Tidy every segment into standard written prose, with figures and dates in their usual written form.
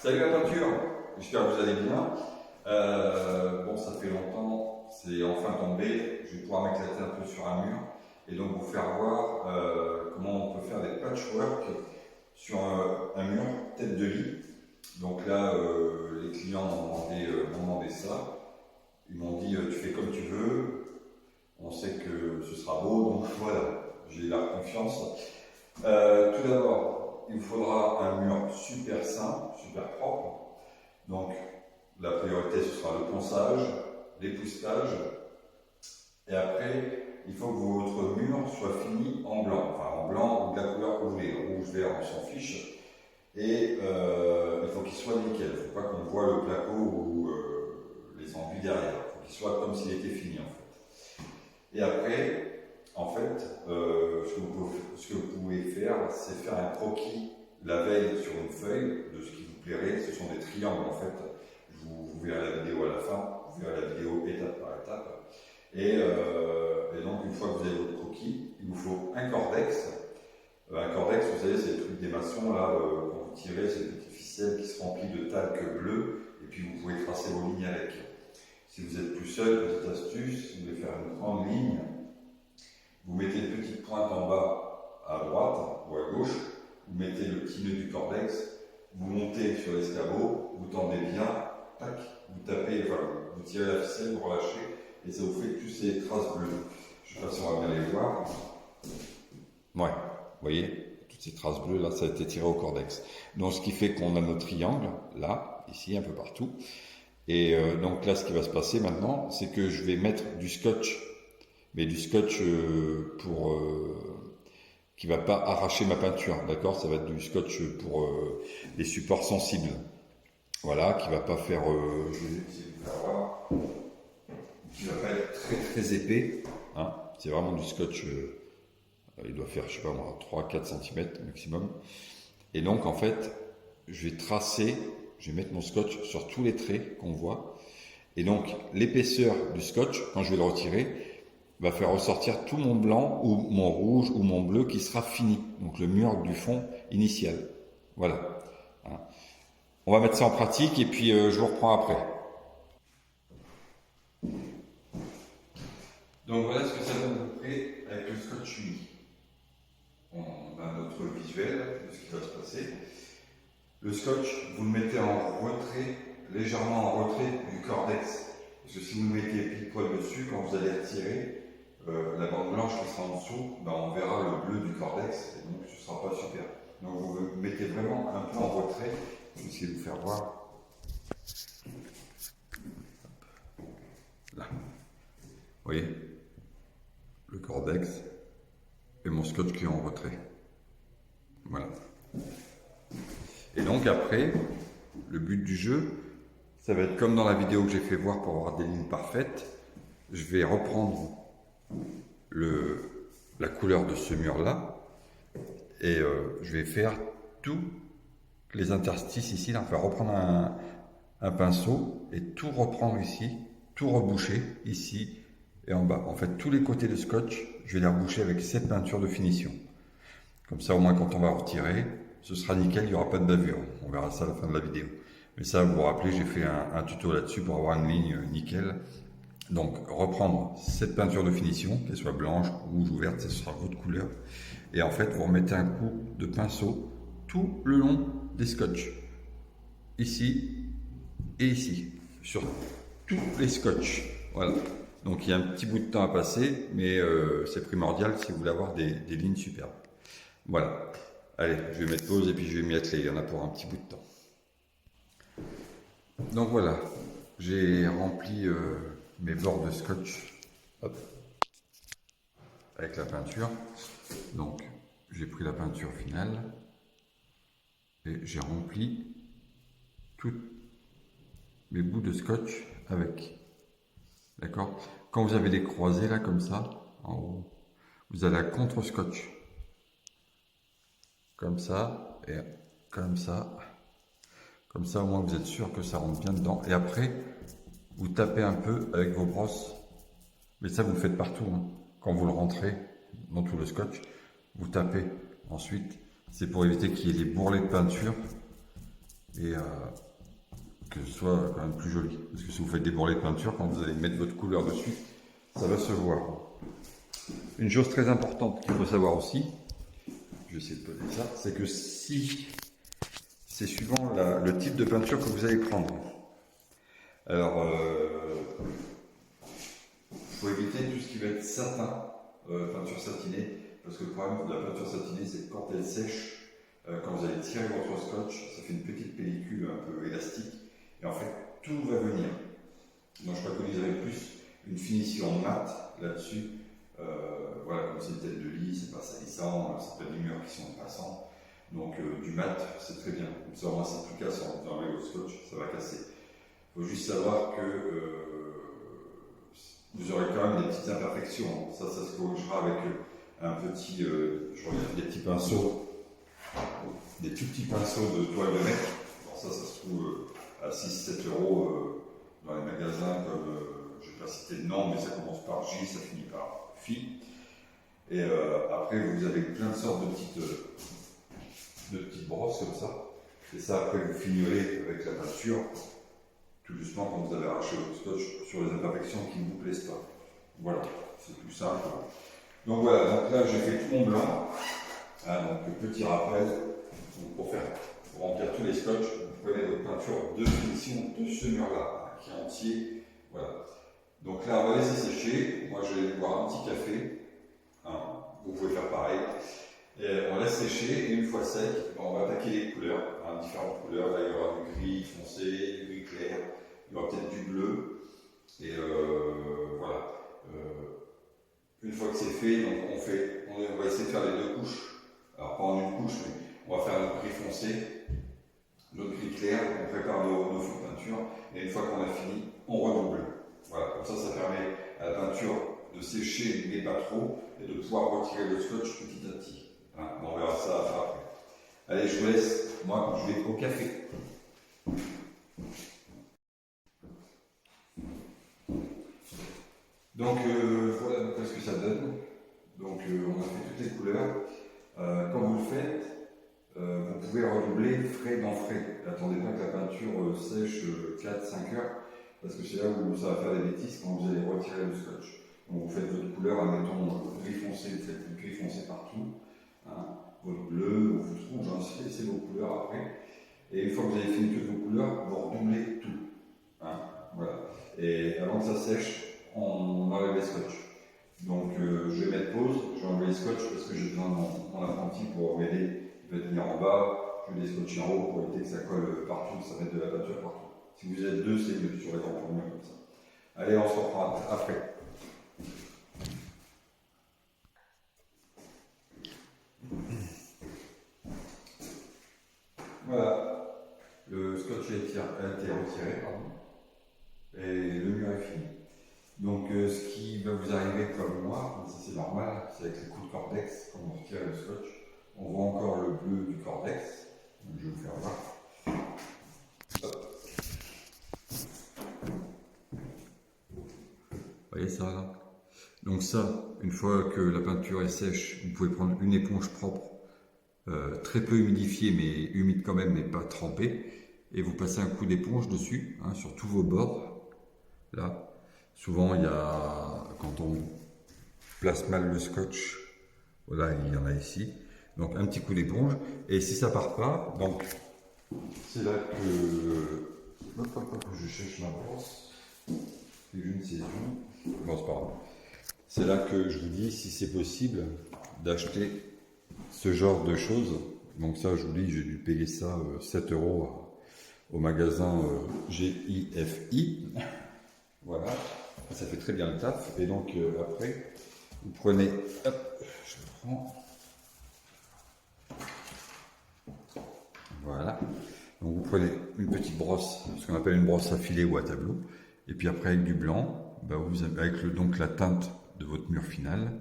Salut la peinture, j'espère que vous allez bien. Bon, ça fait longtemps, c'est enfin tombé. Je vais pouvoir m'éclater un peu sur un mur et donc vous faire voir comment on peut faire des patchwork sur un mur tête de lit. Donc là, les clients m'ont demandé ça. Ils m'ont dit tu fais comme tu veux, on sait que ce sera beau, donc voilà, j'ai la confiance. Tout d'abord, il vous faudra un mur super sain, super propre. Donc, la priorité, ce sera le ponçage, l'époussetage. Et après, il faut que votre mur soit fini en blanc. Enfin, en blanc ou de la couleur que vous voulez. Rouge, vert, on s'en fiche. Et il faut qu'il soit nickel. Il ne faut pas qu'on voit le placo ou les enduits derrière. Il faut qu'il soit comme s'il était fini, en fait. Et après, en fait, ce que vous pouvez faire, c'est faire un croquis la veille sur une feuille de ce qui vous plairait. Ce sont des triangles, en fait. Vous verrez la vidéo à la fin, vous verrez la vidéo étape par étape. Et donc, une fois que vous avez votre croquis, il vous faut un cordex. Un cordex, vous savez, c'est le truc des maçons, là, quand vous tirez, c'est une petite ficelle qui se remplit de talc bleu, et puis vous pouvez tracer vos lignes avec. Si vous êtes plus seul, petite astuce, si vous voulez faire une grande ligne, vous mettez une petite pointe en bas à droite ou à gauche, vous mettez le petit nœud du cordex, vous montez sur l'escabeau, vous tendez bien, tac, vous tapez, enfin, vous tirez la ficelle, vous relâchez, et ça vous fait toutes ces traces bleues. Je ne sais pas si on va bien les voir. Ouais, vous voyez, toutes ces traces bleues, là, ça a été tiré au cordex. Donc, ce qui fait qu'on a nos triangles, là, ici, un peu partout. Et donc là, ce qui va se passer maintenant, c'est que je vais mettre du scotch, mais du scotch qui va pas arracher ma peinture, d'accord? Ça va être du scotch pour les supports sensibles. Voilà, qui va pas faire, je vais essayer de vous faire voir, qui va pas être très très épais, hein. C'est vraiment du scotch, il doit faire, je sais pas moi, 3-4 cm maximum. Et donc en fait, je vais tracer, je vais mettre mon scotch sur tous les traits qu'on voit. Et donc l'épaisseur du scotch, quand je vais le retirer, va faire ressortir tout mon blanc ou mon rouge ou mon bleu qui sera fini. Donc le mur du fond initial. Voilà. Hein. On va mettre ça en pratique et puis je vous reprends après. Donc voilà ce que ça donne à peu près avec le scotch uni. On a notre visuel de ce qui va se passer. Le scotch, vous le mettez en retrait, légèrement en retrait du cordex. Parce que si vous le mettez pile poil dessus, quand vous allez retirer, la bande blanche qui sera en dessous, ben on verra le bleu du cordex, et donc ce ne sera pas super. Donc vous mettez vraiment un peu en retrait. Je vais essayer de vous faire voir. Là. Vous voyez, le cordex et mon scotch qui est en retrait. Voilà. Et donc après, le but du jeu, ça va être comme dans la vidéo que j'ai fait voir pour avoir des lignes parfaites. Je vais reprendre la couleur de ce mur-là et je vais faire tous les interstices ici. Là, enfin, reprendre un pinceau et tout reprendre ici, tout reboucher ici et en bas. En fait, tous les côtés de scotch, je vais les reboucher avec cette peinture de finition. Comme ça, au moins, quand on va retirer, ce sera nickel, il n'y aura pas de bavure. On verra ça à la fin de la vidéo. Mais ça, vous vous rappelez, j'ai fait un tuto là-dessus pour avoir une ligne nickel. Donc, reprendre cette peinture de finition, qu'elle soit blanche, rouge ou verte, ce sera votre couleur. Et en fait, vous remettez un coup de pinceau tout le long des scotch. Ici et ici. Sur tous les scotch. Voilà. Donc, il y a un petit bout de temps à passer, mais c'est primordial si vous voulez avoir des lignes superbes. Voilà. Allez, je vais mettre pause et puis je vais m'y atteler. Il y en a pour un petit bout de temps. Donc voilà, j'ai rempli mes bords de scotch. Hop. Avec la peinture. Donc, j'ai pris la peinture finale et j'ai rempli tous mes bouts de scotch avec. D'accord? Quand vous avez des croisés là comme ça, en haut, vous allez à contre-scotch. Comme ça et comme ça. Comme ça, au moins, vous êtes sûr que ça rentre bien dedans. Et après, vous tapez un peu avec vos brosses. Mais ça, vous le faites partout. Hein. Quand vous le rentrez dans tout le scotch, vous tapez. Ensuite, c'est pour éviter qu'il y ait des bourrelets de peinture et que ce soit quand même plus joli. Parce que si vous faites des bourrelets de peinture, quand vous allez mettre votre couleur dessus, ça va se voir. Une chose très importante qu'il faut savoir aussi, je vais essayer de poser ça, c'est que si c'est suivant le type de peinture que vous allez prendre. Alors, il faut éviter tout ce qui va être satin, peinture satinée, parce que le problème de la peinture satinée, c'est que quand elle sèche, quand vous allez tirer votre scotch, ça fait une petite pellicule un peu élastique, et en fait, tout va venir. Donc, je préconiserais plus une finition mate là-dessus. Voilà, comme c'est une tête de lit, c'est pas salissant, c'est pas des murs qui sont passants. Donc, du mat, c'est très bien. Comme ça, au moins, c'est plus cassant. Vous enlevez votre scotch, ça va casser. Il faut juste savoir que vous aurez quand même des petites imperfections. Ça se corrigera avec un petit, je regarde, des petits pinceaux, des tout petits pinceaux de toile de mec. Alors ça se trouve à 6-7 euros dans les magasins comme, je ne vais pas citer de nom, mais ça commence par J, ça finit par Phi. Et après, vous avez plein de sortes de petites brosses comme ça. Et ça, après, vous finirez avec la peinture, tout doucement quand vous avez arraché votre scotch sur les imperfections qui ne vous plaisent pas. Voilà, c'est plus simple. Donc voilà, donc là j'ai fait tout mon blanc. Hein, donc petit rappel, pour remplir tous les scotch, vous prenez votre peinture de finition de ce mur-là, qui est entier. Voilà. Donc là on va laisser sécher. Moi je vais boire un petit café. Hein, vous pouvez faire pareil. Et on laisse sécher et une fois sec, on va attaquer les couleurs, hein, différentes couleurs. Là il y aura du gris foncé, du gris clair, il y aura peut-être du bleu. Et voilà. Une fois que c'est fait, donc on va essayer de faire les deux couches. Alors pas en une couche, mais on va faire notre gris foncé, notre gris clair, on prépare nos fonds de peinture, et une fois qu'on a fini, on redouble. Voilà, comme ça permet à la peinture de sécher, mais pas trop, et de pouvoir retirer le scotch petit à petit. Hein, on verra ça après. Allez, je vous laisse, moi je vais au café. Donc voilà ce que ça donne. Donc on a fait toutes les couleurs. Quand vous le faites, vous pouvez redoubler frais dans frais. N'attendez pas que la peinture sèche 4-5 heures, parce que c'est là où ça va faire des bêtises quand vous allez retirer le scotch. Donc vous faites votre couleur, admettons gris foncé, vous faites du gris foncé partout. Hein, votre bleu, votre rouge, hein, c'est vos couleurs après. Et une fois que vous avez fini toutes vos couleurs, vous redoublez tout. Hein, voilà. Et avant que ça sèche, on enlève les scotch. Donc je vais mettre pause, je vais enlever les scotch parce que j'ai besoin de mon apprenti pour m'aider. Il va tenir en bas, je vais les scotcher en haut pour éviter que ça colle partout, que ça mette de la peinture partout. Si vous êtes deux, c'est mieux, sur les grands mieux comme ça. Allez, on se reprend après. Voilà, le scotch a été retiré, pardon, et le mur est fini. Donc ce qui va vous arriver comme moi, ça c'est normal, c'est avec les coups de cordex, quand on retire le scotch, on voit encore le bleu du cordex. Donc, je vais vous faire voir. Hop. Vous voyez ça là? Donc ça, une fois que la peinture est sèche, vous pouvez prendre une éponge propre, très peu humidifiée, mais humide quand même, mais pas trempée, et vous passez un coup d'éponge dessus, hein, sur tous vos bords, là. Souvent, il y a, quand on place mal le scotch, voilà, il y en a ici. Donc, un petit coup d'éponge. Et si ça part pas, donc, c'est là que je cherche ma brosse. J'ai une saison. Bon, c'est pas grave. C'est là que je vous dis si c'est possible d'acheter ce genre de choses. Donc, ça, je vous dis, j'ai dû payer ça 7 euros au magasin GIFI. Voilà. Ça fait très bien le taf. Et donc après, vous prenez, hop, je le prends. Voilà. Donc vous prenez une petite brosse, ce qu'on appelle une brosse à filet ou à tableau. Et puis après avec du blanc, bah avec donc la teinte de votre mur final,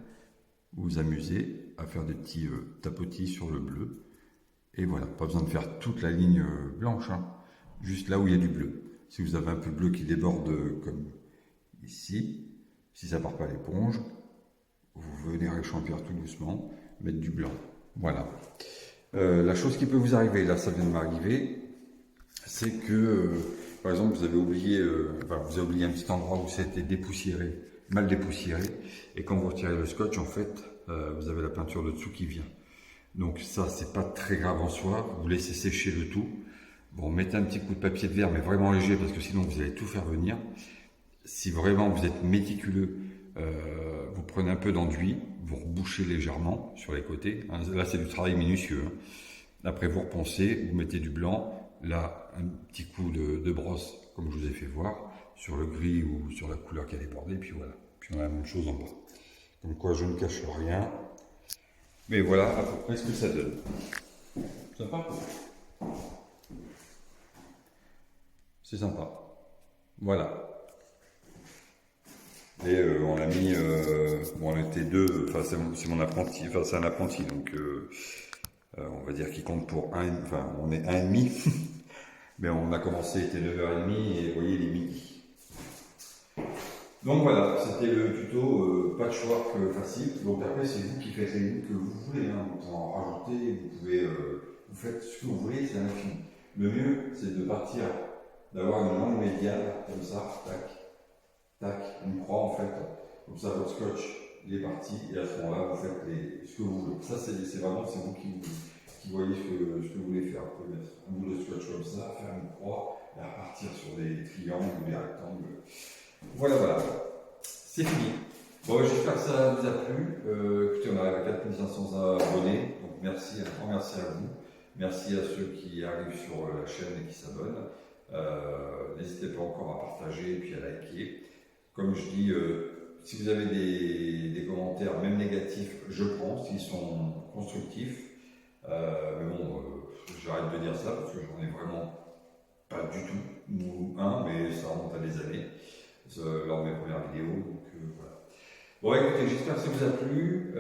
vous vous amusez à faire des petits tapotis sur le bleu. Et voilà, pas besoin de faire toute la ligne blanche, hein, juste là où il y a du bleu. Si vous avez un peu de bleu qui déborde comme ici, si ça part pas l'éponge, vous venez réchampir tout doucement, mettre du blanc. Voilà. La chose qui peut vous arriver, là ça vient de m'arriver, c'est que, par exemple, vous avez oublié un petit endroit où c'était dépoussiéré, mal dépoussiéré, et quand vous retirez le scotch, en fait, vous avez la peinture de dessous qui vient. Donc ça, c'est pas très grave en soi, vous laissez sécher le tout. Bon, mettez un petit coup de papier de verre, mais vraiment léger, parce que sinon vous allez tout faire venir. Si vraiment vous êtes méticuleux, vous prenez un peu d'enduit, vous rebouchez légèrement sur les côtés. Là, c'est du travail minutieux. Après, vous repensez, vous mettez du blanc. Là, un petit coup de brosse, comme je vous ai fait voir, sur le gris ou sur la couleur qui a débordé. Puis voilà. Puis on a la même chose en bas. Comme quoi, je ne cache rien. Mais voilà à peu près ce que ça donne. Sympa. C'est sympa. Voilà. Et on a mis, bon, on était deux, enfin c'est mon apprenti, enfin c'est un apprenti, donc on va dire qu'il compte pour un, enfin on est un et demi, mais on a commencé, il était 9h30 et vous voyez il est midi. Donc voilà, c'était le tuto patchwork facile, donc après c'est vous qui faites les lignes que vous voulez, hein. Vous pouvez en rajouter, vous pouvez, vous faites ce que vous voulez, c'est infini. Le mieux c'est de partir, d'avoir une langue médiane, comme ça, tac. Tac, une croix en fait, comme ça votre scotch il est parti et à ce moment-là vous faites ce que vous voulez. Ça c'est vraiment c'est vous qui voyez ce que vous voulez faire. Vous pouvez mettre un bout de scotch comme ça, faire une croix et repartir sur des triangles ou des rectangles. Voilà, c'est fini. Bon, j'espère que ça vous a plu. Écoutez, on arrive à 4500 abonnés, donc merci, un grand merci à vous. Merci à ceux qui arrivent sur la chaîne et qui s'abonnent. N'hésitez pas encore à partager et puis à liker. Comme je dis, si vous avez des commentaires, même négatifs, je prends, s'ils sont constructifs. Mais bon, j'arrête de dire ça parce que j'en ai vraiment pas du tout, ou un, mais ça remonte à des années, lors de mes premières vidéos. Donc voilà. Bon, écoutez, j'espère que ça vous a plu.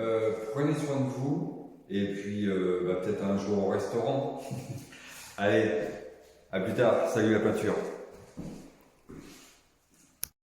Prenez soin de vous, et puis peut-être un jour au restaurant. Allez, à plus tard. Salut la peinture.